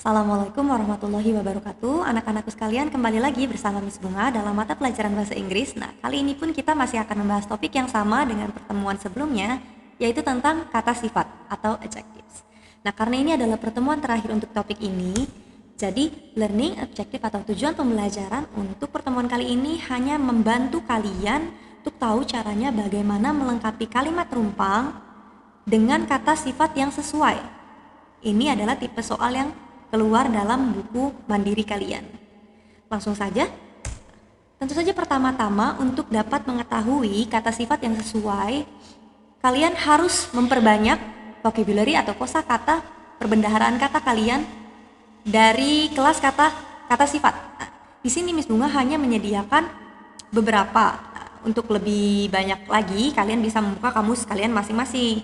Assalamualaikum warahmatullahi wabarakatuh. Anak-anakku sekalian, kembali lagi bersama Miss Bunga dalam mata pelajaran bahasa Inggris. Nah, kali ini pun kita masih akan membahas topik yang sama dengan pertemuan sebelumnya, yaitu tentang kata sifat atau adjectives. Nah, karena ini adalah pertemuan terakhir untuk topik ini, jadi learning objective atau tujuan pembelajaran untuk pertemuan kali ini hanya membantu kalian untuk tahu caranya bagaimana melengkapi kalimat rumpang dengan kata sifat yang sesuai. Ini adalah tipe soal yang keluar dalam buku mandiri kalian. Langsung saja. Tentu saja pertama-tama untuk dapat mengetahui kata sifat yang sesuai, kalian harus memperbanyak vocabulary atau kosakata perbendaharaan kata kalian dari kelas kata sifat. Nah, di sini Miss Bunga hanya menyediakan beberapa. Nah, untuk lebih banyak lagi, kalian bisa membuka kamus kalian masing-masing.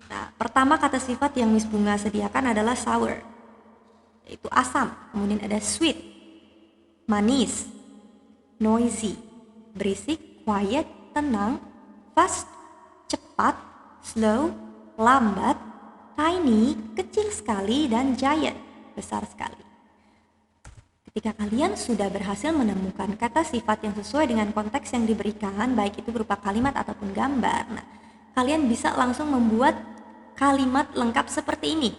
Nah, pertama kata sifat yang Miss Bunga sediakan adalah sour, yaitu asam. Kemudian ada sweet, manis, noisy, berisik, quiet, tenang, fast, cepat, slow, lambat, tiny, kecil sekali, dan giant, besar sekali. Ketika kalian sudah berhasil menemukan kata sifat yang sesuai dengan konteks yang diberikan, baik itu berupa kalimat ataupun gambar, nah, kalian bisa langsung membuat kalimat lengkap seperti ini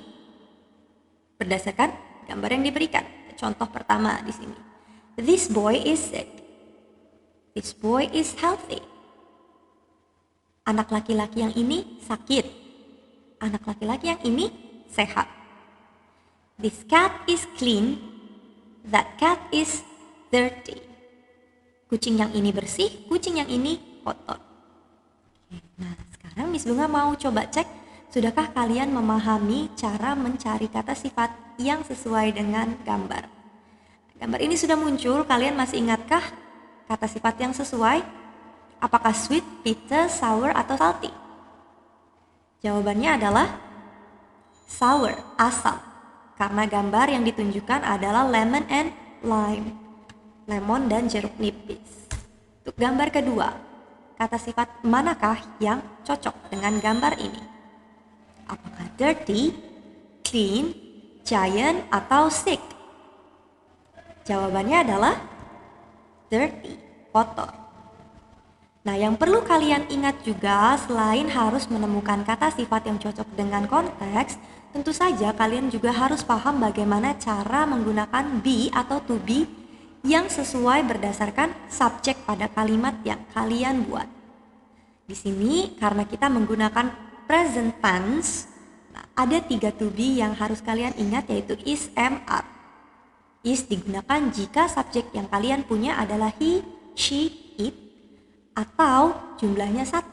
berdasarkan gambar yang diberikan. Contoh pertama di sini. This boy is sick. This boy is healthy. Anak laki-laki yang ini sakit. Anak laki-laki yang ini sehat. This cat is clean. That cat is dirty. Kucing yang ini bersih, kucing yang ini kotor. Nah, sekarang Miss Bunga mau coba cek, sudahkah kalian memahami cara mencari kata sifat yang sesuai dengan gambar? Gambar ini sudah muncul, kalian masih ingatkah kata sifat yang sesuai? Apakah sweet, bitter, sour, atau salty? Jawabannya adalah sour, asam. Karena gambar yang ditunjukkan adalah lemon and lime, lemon dan jeruk nipis. Untuk gambar kedua, kata sifat manakah yang cocok dengan gambar ini? Apakah dirty, clean, giant, atau sick? Jawabannya adalah dirty, kotor. Nah, yang perlu kalian ingat juga, selain harus menemukan kata sifat yang cocok dengan konteks, tentu saja kalian juga harus paham bagaimana cara menggunakan be atau to be yang sesuai berdasarkan subjek pada kalimat yang kalian buat. Di sini karena kita menggunakan present tense, nah, ada 3 to be yang harus kalian ingat, yaitu is, am, are. Is digunakan jika subjek yang kalian punya adalah he, she, it, atau jumlahnya 1,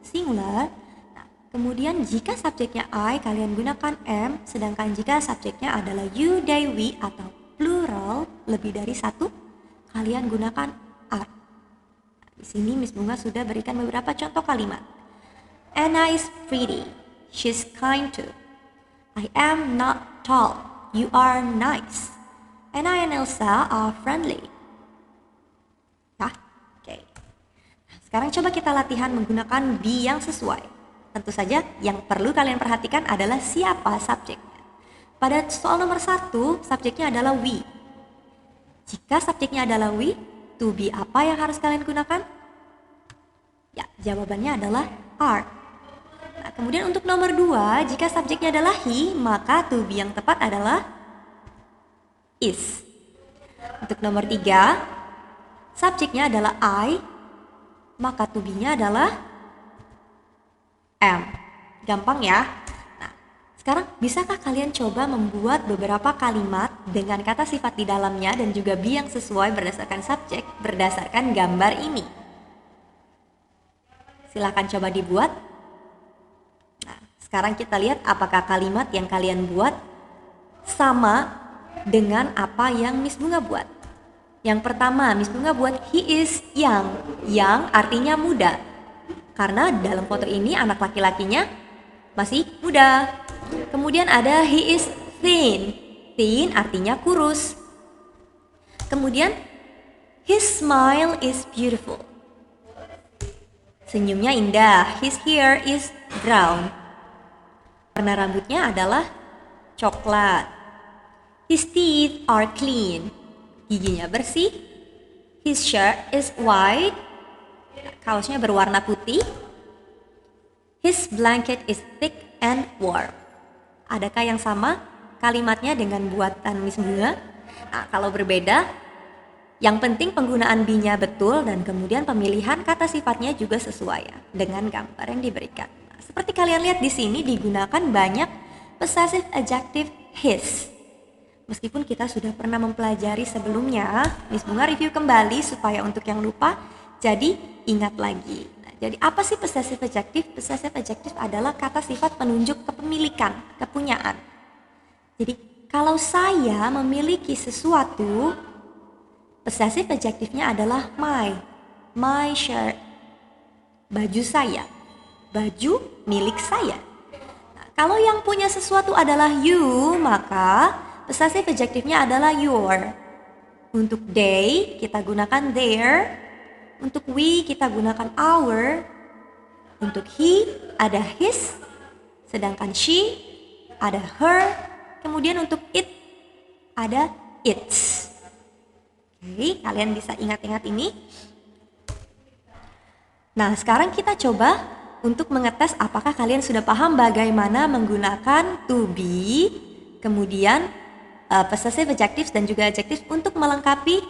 singular. Nah, kemudian jika subjeknya I, kalian gunakan am, sedangkan jika subjeknya adalah you, they, we, atau plural, lebih dari 1, kalian gunakan are. Nah, di sini Miss Bunga sudah berikan beberapa contoh kalimat. Anna is pretty. She's kind too. I am not tall. You are nice. Anna and Elsa are friendly. Ya, oke. Nah, sekarang coba kita latihan menggunakan be yang sesuai. Tentu saja yang perlu kalian perhatikan adalah siapa subjeknya. Pada soal nomor 1, subjeknya adalah we. Jika subjeknya adalah we, to be apa yang harus kalian gunakan? Ya, jawabannya adalah are. Nah, kemudian untuk nomor 2, jika subjeknya adalah he, maka to be yang tepat adalah is. Untuk nomor 3, subjeknya adalah I, maka to be-nya adalah am. Gampang ya? Nah, sekarang bisakah kalian coba membuat beberapa kalimat dengan kata sifat di dalamnya dan juga be yang sesuai berdasarkan subjek berdasarkan gambar ini? Silahkan coba dibuat. Sekarang kita lihat apakah kalimat yang kalian buat sama dengan apa yang Miss Bunga buat. Yang pertama, Miss Bunga buat he is young. Young artinya muda. Karena dalam foto ini anak laki-lakinya masih muda. Kemudian ada he is thin. Thin artinya kurus. Kemudian his smile is beautiful. Senyumnya indah. His hair is brown. Warna rambutnya adalah coklat. His teeth are clean. Giginya bersih. His shirt is white. Kaosnya berwarna putih. His blanket is thick and warm. Adakah yang sama kalimatnya dengan buatan Miss Bunga? Nah, kalau berbeda, yang penting penggunaan be-nya betul dan kemudian pemilihan kata sifatnya juga sesuai ya, dengan gambar yang diberikan. Nah, seperti kalian lihat di sini digunakan banyak possessive adjective his. Meskipun kita sudah pernah mempelajari sebelumnya, Miss Bunga review kembali supaya untuk yang lupa, jadi ingat lagi. Nah, jadi apa sih possessive adjective? Possessive adjective adalah kata sifat penunjuk kepemilikan, kepunyaan. Jadi kalau saya memiliki sesuatu, possessive adjective-nya adalah my shirt, baju saya, baju milik saya. Nah, kalau yang punya sesuatu adalah you, maka possessive adjective-nya adalah your. Untuk they, kita gunakan their. Untuk we, kita gunakan our. Untuk he, ada his. Sedangkan she, ada her. Kemudian untuk it, ada its. Oke, kalian bisa ingat-ingat ini. Nah, sekarang kita coba untuk mengetes apakah kalian sudah paham bagaimana menggunakan to be, kemudian possessive adjectives dan juga adjectives untuk melengkapi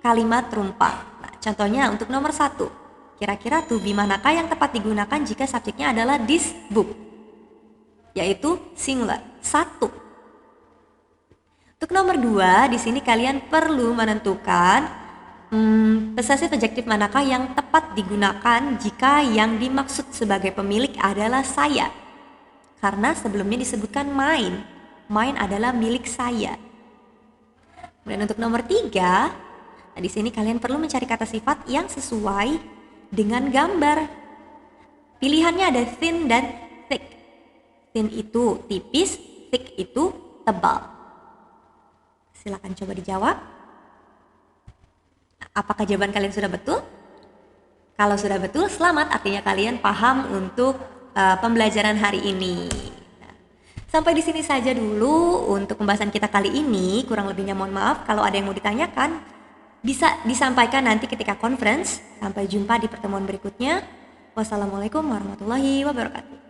kalimat rumpah. Nah, contohnya untuk nomor 1, kira-kira to be manakah yang tepat digunakan jika subjeknya adalah this book? Yaitu singular, 1. Untuk nomor 2, di sini kalian perlu menentukan possessive adjective manakah yang tepat digunakan jika yang dimaksud sebagai pemilik adalah saya. Karena sebelumnya disebutkan mine. Mine adalah milik saya. Kemudian untuk nomor 3, nah di sini kalian perlu mencari kata sifat yang sesuai dengan gambar. Pilihannya ada thin dan thick. Thin itu tipis, thick itu tebal. Silakan coba dijawab. Apakah jawaban kalian sudah betul? Kalau sudah betul, selamat, artinya kalian paham untuk pembelajaran hari ini. Nah, sampai di sini saja dulu untuk pembahasan kita kali ini. Kurang lebihnya mohon maaf. Kalau ada yang mau ditanyakan, bisa disampaikan nanti ketika conference. Sampai jumpa di pertemuan berikutnya. Wassalamualaikum warahmatullahi wabarakatuh.